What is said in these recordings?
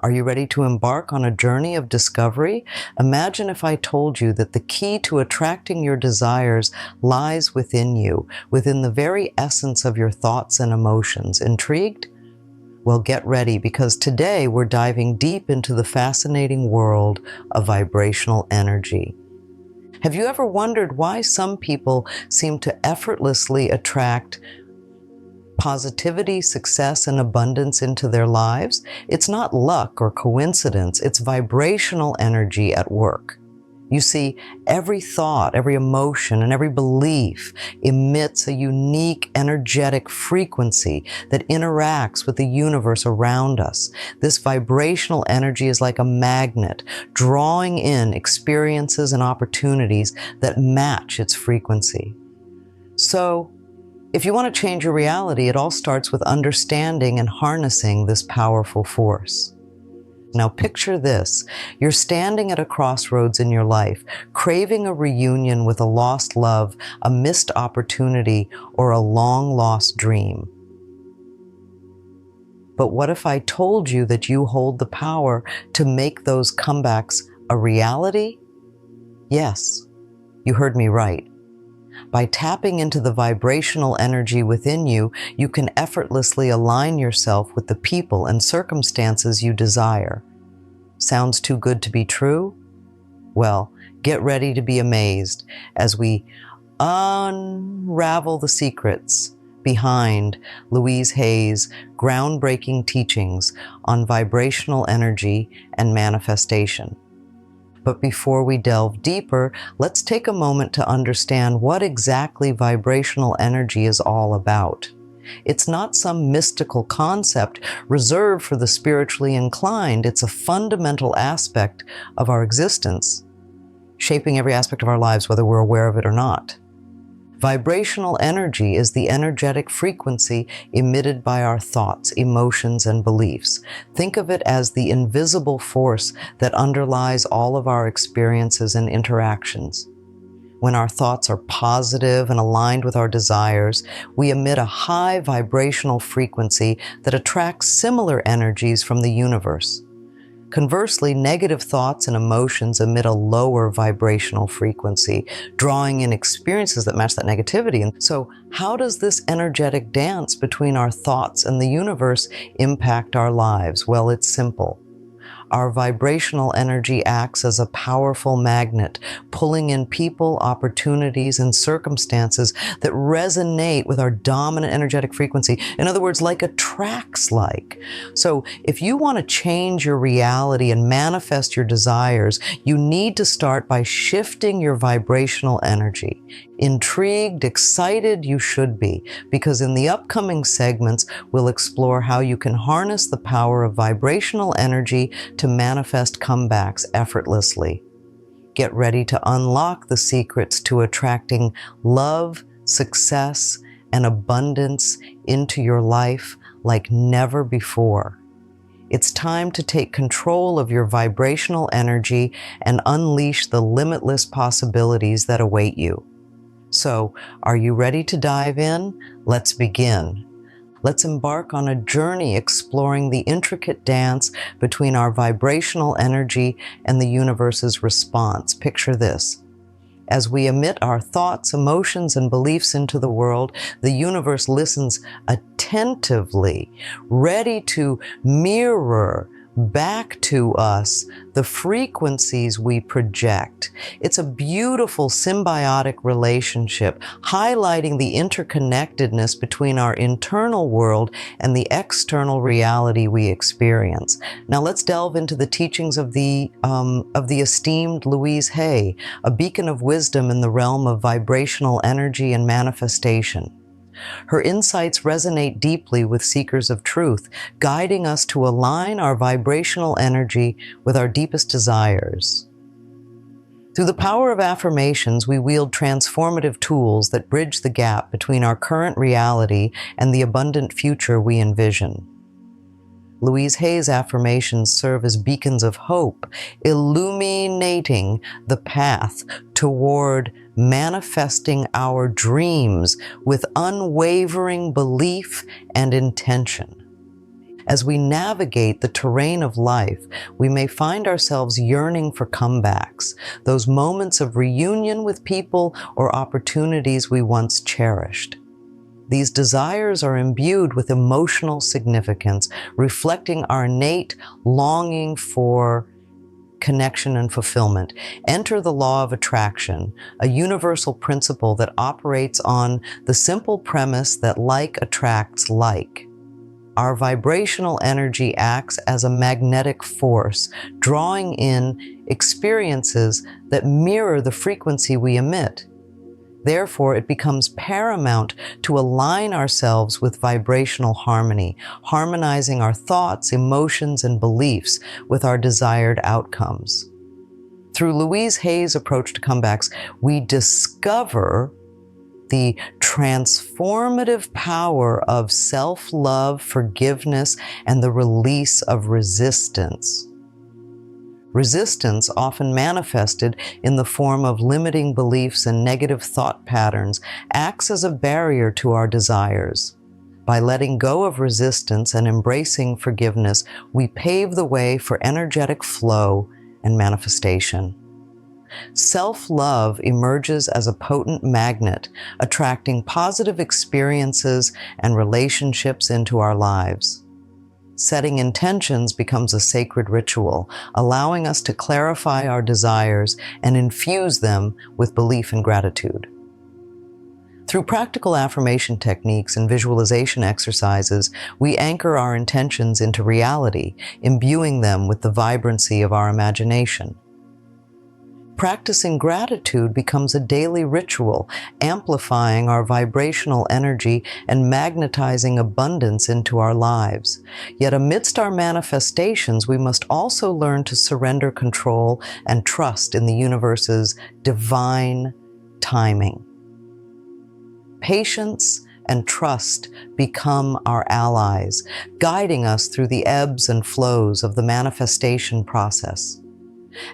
Are you ready to embark on a journey of discovery? Imagine if I told you that the key to attracting your desires lies within you, within the very essence of your thoughts and emotions. Intrigued? Well, get ready, because today we're diving deep into the fascinating world of vibrational energy. Have you ever wondered why some people seem to effortlessly attract positivity, success, and abundance into their lives? It's not luck or coincidence, it's vibrational energy at work. You see, every thought, every emotion, and every belief emits a unique energetic frequency that interacts with the universe around us. This vibrational energy is like a magnet, drawing in experiences and opportunities that match its frequency. So, if you want to change your reality, it all starts with understanding and harnessing this powerful force. Now picture this. You're standing at a crossroads in your life, craving a reunion with a lost love, a missed opportunity, or a long-lost dream. But what if I told you that you hold the power to make those comebacks a reality? Yes, you heard me right. By tapping into the vibrational energy within you, you can effortlessly align yourself with the people and circumstances you desire. Sounds too good to be true? Well, get ready to be amazed as we unravel the secrets behind Louise Hay's groundbreaking teachings on vibrational energy and manifestation. But before we delve deeper, let's take a moment to understand what exactly vibrational energy is all about. It's not some mystical concept reserved for the spiritually inclined. It's a fundamental aspect of our existence, shaping every aspect of our lives, whether we're aware of it or not. Vibrational energy is the energetic frequency emitted by our thoughts, emotions, and beliefs. Think of it as the invisible force that underlies all of our experiences and interactions. When our thoughts are positive and aligned with our desires, we emit a high vibrational frequency that attracts similar energies from the universe. Conversely, negative thoughts and emotions emit a lower vibrational frequency, drawing in experiences that match that negativity. And so, how does this energetic dance between our thoughts and the universe impact our lives? Well, it's simple. Our vibrational energy acts as a powerful magnet, pulling in people, opportunities, and circumstances that resonate with our dominant energetic frequency. In other words, like attracts like. So if you want to change your reality and manifest your desires, you need to start by shifting your vibrational energy. Intrigued, excited, you should be, because in the upcoming segments, we'll explore how you can harness the power of vibrational energy to manifest comebacks effortlessly. Get ready to unlock the secrets to attracting love, success, and abundance into your life like never before. It's time to take control of your vibrational energy and unleash the limitless possibilities that await you. So, are you ready to dive in? Let's begin. Let's embark on a journey exploring the intricate dance between our vibrational energy and the universe's response. Picture this. As we emit our thoughts, emotions, and beliefs into the world, the universe listens attentively, ready to mirror back to us the frequencies we project. It's a beautiful symbiotic relationship, highlighting the interconnectedness between our internal world and the external reality we experience. Now let's delve into the teachings of the esteemed Louise Hay, a beacon of wisdom in the realm of vibrational energy and manifestation. Her insights resonate deeply with seekers of truth, guiding us to align our vibrational energy with our deepest desires. Through the power of affirmations, we wield transformative tools that bridge the gap between our current reality and the abundant future we envision. Louise Hay's affirmations serve as beacons of hope, illuminating the path toward manifesting our dreams with unwavering belief and intention. As we navigate the terrain of life, we may find ourselves yearning for comebacks, those moments of reunion with people or opportunities we once cherished. These desires are imbued with emotional significance, reflecting our innate longing for connection and fulfillment. Enter the law of attraction, a universal principle that operates on the simple premise that like attracts like. Our vibrational energy acts as a magnetic force, drawing in experiences that mirror the frequency we emit. Therefore, it becomes paramount to align ourselves with vibrational harmony, harmonizing our thoughts, emotions, and beliefs with our desired outcomes. Through Louise Hay's approach to comebacks, we discover the transformative power of self-love, forgiveness, and the release of resistance. Resistance, often manifested in the form of limiting beliefs and negative thought patterns, acts as a barrier to our desires. By letting go of resistance and embracing forgiveness, we pave the way for energetic flow and manifestation. Self-love emerges as a potent magnet, attracting positive experiences and relationships into our lives. Setting intentions becomes a sacred ritual, allowing us to clarify our desires and infuse them with belief and gratitude. Through practical affirmation techniques and visualization exercises, we anchor our intentions into reality, imbuing them with the vibrancy of our imagination. Practicing gratitude becomes a daily ritual, amplifying our vibrational energy and magnetizing abundance into our lives. Yet amidst our manifestations, we must also learn to surrender control and trust in the universe's divine timing. Patience and trust become our allies, guiding us through the ebbs and flows of the manifestation process.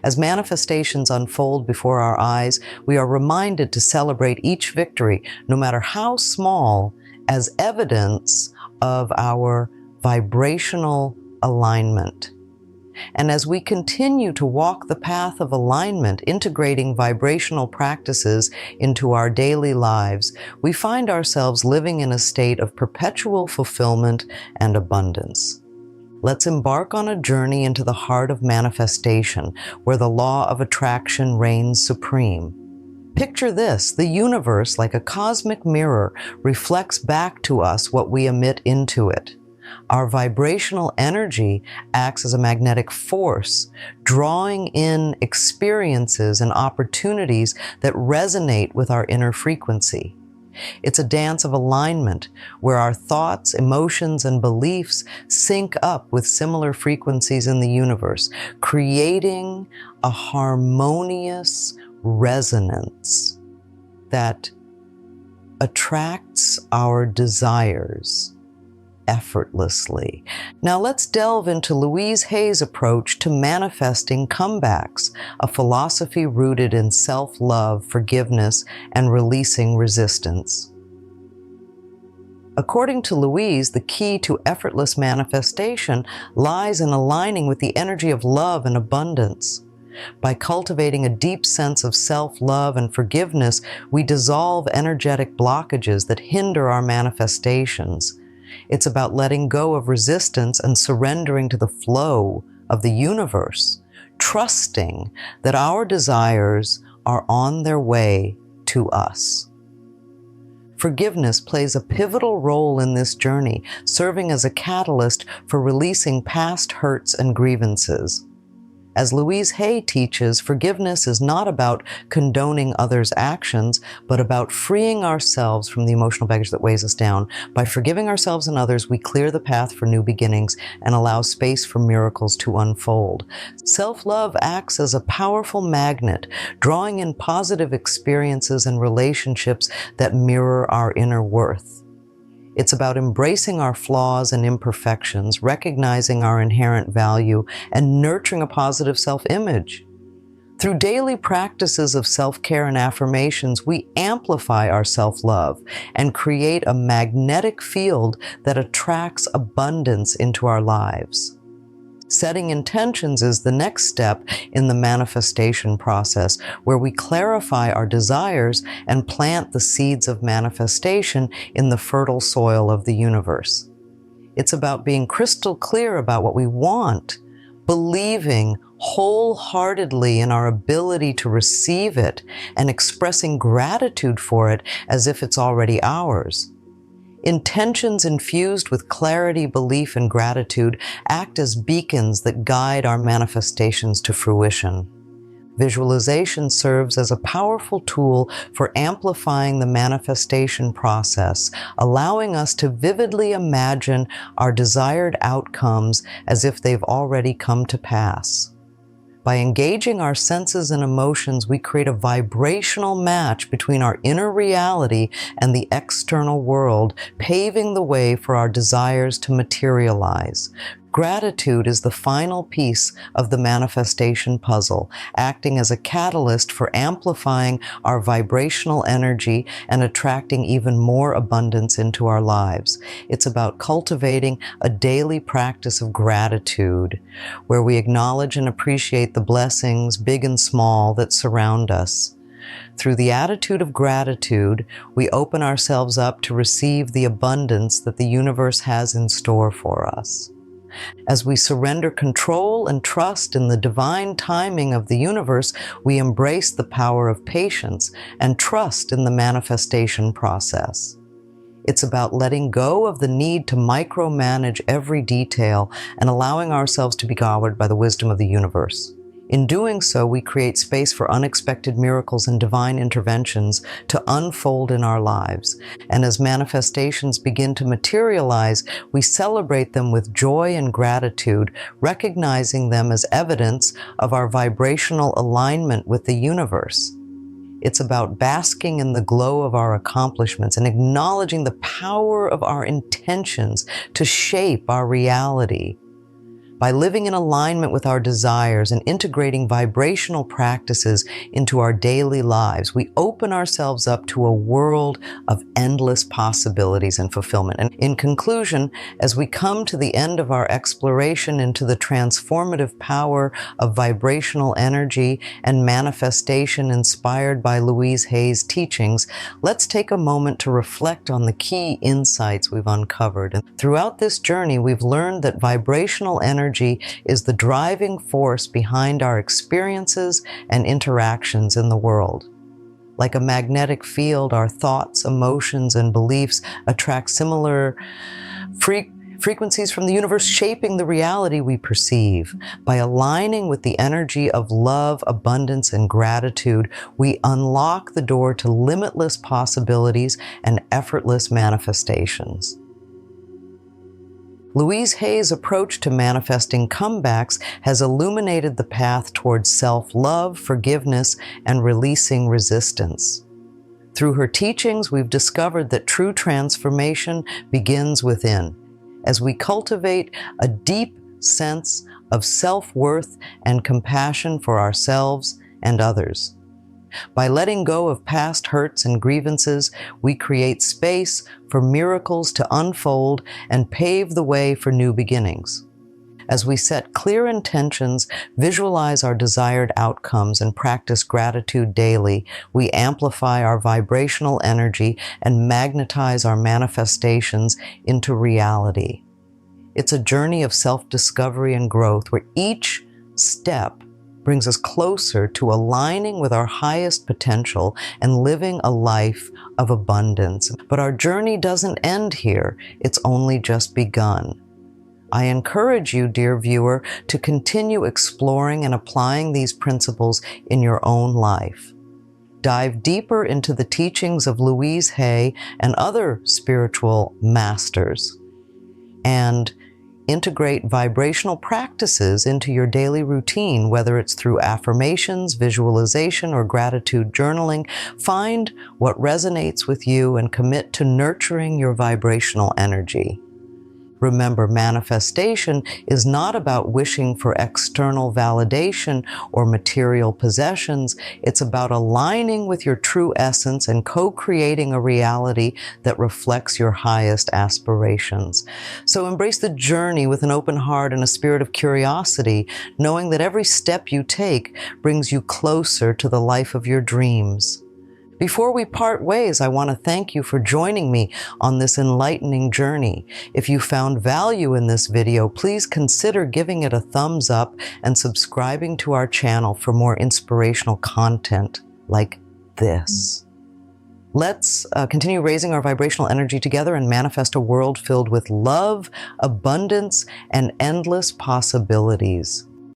As manifestations unfold before our eyes, we are reminded to celebrate each victory, no matter how small, as evidence of our vibrational alignment. And as we continue to walk the path of alignment, integrating vibrational practices into our daily lives, we find ourselves living in a state of perpetual fulfillment and abundance. Let's embark on a journey into the heart of manifestation, where the law of attraction reigns supreme. Picture this: the universe, like a cosmic mirror, reflects back to us what we emit into it. Our vibrational energy acts as a magnetic force, drawing in experiences and opportunities that resonate with our inner frequency. It's a dance of alignment where our thoughts, emotions, and beliefs sync up with similar frequencies in the universe, creating a harmonious resonance that attracts our desires effortlessly. Now let's delve into Louise Hay's approach to manifesting comebacks, a philosophy rooted in self-love, forgiveness, and releasing resistance. According to Louise, the key to effortless manifestation lies in aligning with the energy of love and abundance. By cultivating a deep sense of self-love and forgiveness, we dissolve energetic blockages that hinder our manifestations. It's about letting go of resistance and surrendering to the flow of the universe, trusting that our desires are on their way to us. Forgiveness plays a pivotal role in this journey, serving as a catalyst for releasing past hurts and grievances. As Louise Hay teaches, forgiveness is not about condoning others' actions, but about freeing ourselves from the emotional baggage that weighs us down. By forgiving ourselves and others, we clear the path for new beginnings and allow space for miracles to unfold. Self-love acts as a powerful magnet, drawing in positive experiences and relationships that mirror our inner worth. It's about embracing our flaws and imperfections, recognizing our inherent value, and nurturing a positive self-image. Through daily practices of self-care and affirmations, we amplify our self-love and create a magnetic field that attracts abundance into our lives. Setting intentions is the next step in the manifestation process, where we clarify our desires and plant the seeds of manifestation in the fertile soil of the universe. It's about being crystal clear about what we want, believing wholeheartedly in our ability to receive it, and expressing gratitude for it as if it's already ours. Intentions infused with clarity, belief, and gratitude act as beacons that guide our manifestations to fruition. Visualization serves as a powerful tool for amplifying the manifestation process, allowing us to vividly imagine our desired outcomes as if they've already come to pass. By engaging our senses and emotions, we create a vibrational match between our inner reality and the external world, paving the way for our desires to materialize. Gratitude is the final piece of the manifestation puzzle, acting as a catalyst for amplifying our vibrational energy and attracting even more abundance into our lives. It's about cultivating a daily practice of gratitude, where we acknowledge and appreciate the blessings, big and small, that surround us. Through the attitude of gratitude, we open ourselves up to receive the abundance that the universe has in store for us. As we surrender control and trust in the divine timing of the universe, we embrace the power of patience and trust in the manifestation process. It's about letting go of the need to micromanage every detail and allowing ourselves to be guided by the wisdom of the universe. In doing so, we create space for unexpected miracles and divine interventions to unfold in our lives. And as manifestations begin to materialize, we celebrate them with joy and gratitude, recognizing them as evidence of our vibrational alignment with the universe. It's about basking in the glow of our accomplishments and acknowledging the power of our intentions to shape our reality. By living in alignment with our desires and integrating vibrational practices into our daily lives, we open ourselves up to a world of endless possibilities and fulfillment. And in conclusion, as we come to the end of our exploration into the transformative power of vibrational energy and manifestation inspired by Louise Hay's teachings, let's take a moment to reflect on the key insights we've uncovered. And throughout this journey, we've learned that vibrational energy is the driving force behind our experiences and interactions in the world. Like a magnetic field, our thoughts, emotions, and beliefs attract similar frequencies from the universe, shaping the reality we perceive. By aligning with the energy of love, abundance, and gratitude, we unlock the door to limitless possibilities and effortless manifestations. Louise Hay's approach to manifesting comebacks has illuminated the path towards self-love, forgiveness, and releasing resistance. Through her teachings, we've discovered that true transformation begins within, as we cultivate a deep sense of self-worth and compassion for ourselves and others. By letting go of past hurts and grievances, we create space for miracles to unfold and pave the way for new beginnings. As we set clear intentions, visualize our desired outcomes, and practice gratitude daily, we amplify our vibrational energy and magnetize our manifestations into reality. It's a journey of self-discovery and growth, where each step brings us closer to aligning with our highest potential and living a life of abundance. But our journey doesn't end here. It's only just begun. I encourage you, dear viewer, to continue exploring and applying these principles in your own life. Dive deeper into the teachings of Louise Hay and other spiritual masters, and integrate vibrational practices into your daily routine, whether it's through affirmations, visualization, or gratitude journaling. Find what resonates with you and commit to nurturing your vibrational energy. Remember, manifestation is not about wishing for external validation or material possessions. It's about aligning with your true essence and co-creating a reality that reflects your highest aspirations. So embrace the journey with an open heart and a spirit of curiosity, knowing that every step you take brings you closer to the life of your dreams. Before we part ways, I want to thank you for joining me on this enlightening journey. If you found value in this video, please consider giving it a thumbs up and subscribing to our channel for more inspirational content like this. Let's continue raising our vibrational energy together and manifest a world filled with love, abundance, and endless possibilities.